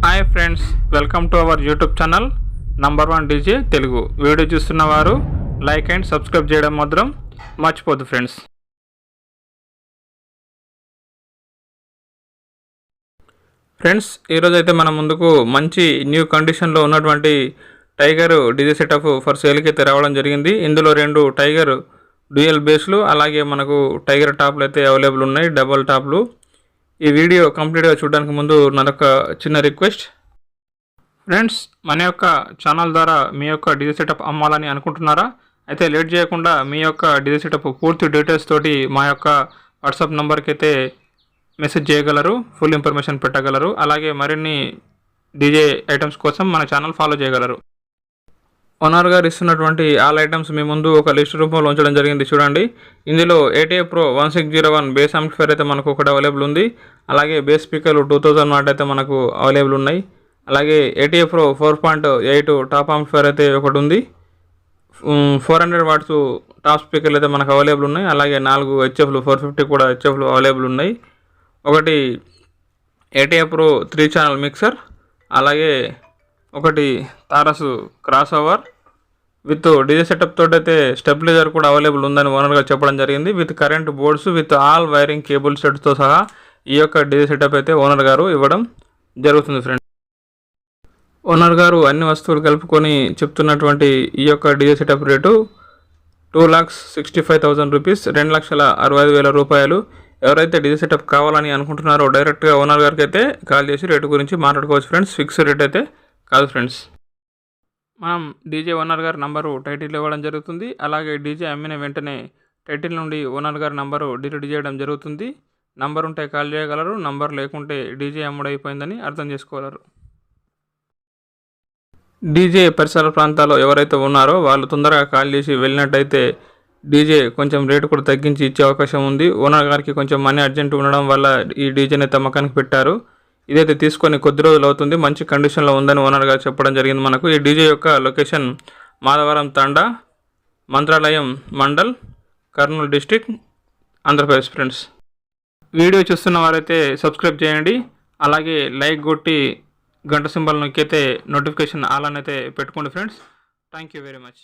Hi friends, welcome to our YouTube channel number 1 DJ Telugu. Video చూస్తున్న వారు like and subscribe చేయడం మాత్రం మర్చిపోద్దు ఫ్రెండ్స్. ఈరోజు అయితే మన ముందుకు మంచి న్యూ కండిషన్లో ఉన్నటువంటి టైగర్ డీజే సెటప్ ఫర్ సేల్కి అయితే రావడం జరిగింది. ఇందులో 2 టైగర్ డ్యూయల్ బేస్లు అలాగే మనకు టైగర్ టాప్లు అయితే అవైలబుల్ ఉన్నాయి, డబల్ టాప్లు. ఈ వీడియో కంప్లీట్గా చూడడానికి ముందు నాదొక చిన్న రిక్వెస్ట్ ఫ్రెండ్స్, మన యొక్క ఛానల్ ద్వారా మీ యొక్క డీజే సెటప్ అమ్మాలని అనుకుంటున్నారా? అయితే లేట్ చేయకుండా మీ యొక్క డీజే సెటప్ పూర్తి డీటెయిల్స్ తోటి మా యొక్క వాట్సాప్ నెంబర్కి అయితే మెసేజ్ చేయగలరు, ఫుల్ ఇన్ఫర్మేషన్ పెట్టగలరు. అలాగే మరిన్ని డీజే ఐటమ్స్ కోసం మన ఛానల్ ఫాలో చేయగలరు. ఓనర్ గారు ఇస్తున్నటువంటి ఆల్ ఐటమ్స్ మీ ముందు ఒక లిస్ట్ రూపంలో ఉంచడం జరిగింది. చూడండి, ఇందులో ATA Pro 1601 బేస్ ఆంప్లిఫైర్ అయితే మనకు ఒకటి అవైలబుల్ ఉంది. అలాగే బేస్ స్పీకర్లు 2000 వాట్ అయితే మనకు అవైలబుల్ ఉన్నాయి. అలాగే ATA Pro 4.8 టాప్ ఆంప్లిఫైర్ అయితే ఒకటి ఉంది. 400 వాట్స్ టాప్ స్పీకర్లు అయితే మనకు అవైలబుల్ ఉన్నాయి. అలాగే 4 HFలు 450 కూడా HFలు అవైలబుల్ ఉన్నాయి. ఒకటి ATA Pro 3 ఛానల్ మిక్సర్, అలాగే ఒకటి తారస్ crossover with DJ setup తోటి అయితే స్టెబిలైజర్ కూడా అవైలబుల్ ఉందని ఓనర్గా చెప్పడం జరిగింది. With current boards with all wiring cable సెట్తో సహా ఈ యొక్క డీజే సెటప్ అయితే ఓనర్ గారు ఇవ్వడం జరుగుతుంది ఫ్రెండ్స్. ఓనర్ గారు అన్ని వస్తువులు కలుపుకొని చెప్తున్నటువంటి ఈ యొక్క డీజే సెటప్ రేటు 2,65,000 రూపీస్, 2,65,000 రూపాయలు. ఎవరైతే డీజే సెటప్ కావాలని అనుకుంటున్నారో డైరెక్ట్గా ఓనర్ గారికి అయితే కాల్ చేసి రేటు గురించి మాట్లాడుకోవచ్చు ఫ్రెండ్స్. ఫిక్స్ రేట్ అయితే కాదు ఫ్రెండ్స్. మనం డీజే ఓనర్ గారి నంబరు టైటిల్ ఇవ్వడం జరుగుతుంది. అలాగే డీజే అమ్మిన వెంటనే టైటిల్ నుండి ఓనర్ గారి నంబరు డిలీట్ చేయడం జరుగుతుంది. నంబర్ ఉంటే కాల్ చేయగలరు, నంబర్ లేకుంటే డీజే అమ్ముడైపోయిందని అర్థం చేసుకోగలరు. డీజే పరిసర ప్రాంతాల్లో ఎవరైతే ఉన్నారో వాళ్ళు తొందరగా కాల్ చేసి వెళ్ళినట్టయితే డీజే కొంచెం రేటు కూడా తగ్గించి ఇచ్చే అవకాశం ఉంది. ఓనర్ గారికి కొంచెం మనీ అర్జెంట్ ఉండడం వల్ల ఈ డీజేని అయితే అమ్మకానికి పెట్టారు. ఇదైతే తీసుకొని కొద్ది రోజులు అవుతుంది, మంచి కండిషన్లో ఉందని ఓనర్ గారు చెప్పడం జరిగింది మనకు. ఈ డీజే యొక్క location Madhavaram Thanda, Mantralayam mandal, Kurnool district, Andhra Pradesh friends. Video చూస్తున్న వారైతే సబ్స్క్రైబ్ చేయండి. అలాగే లైక్ కొట్టి గంట సింబల్ నొక్కితే నోటిఫికేషన్ ఆల్ అని అయితే పెట్టుకోండి friends. Thank you very much.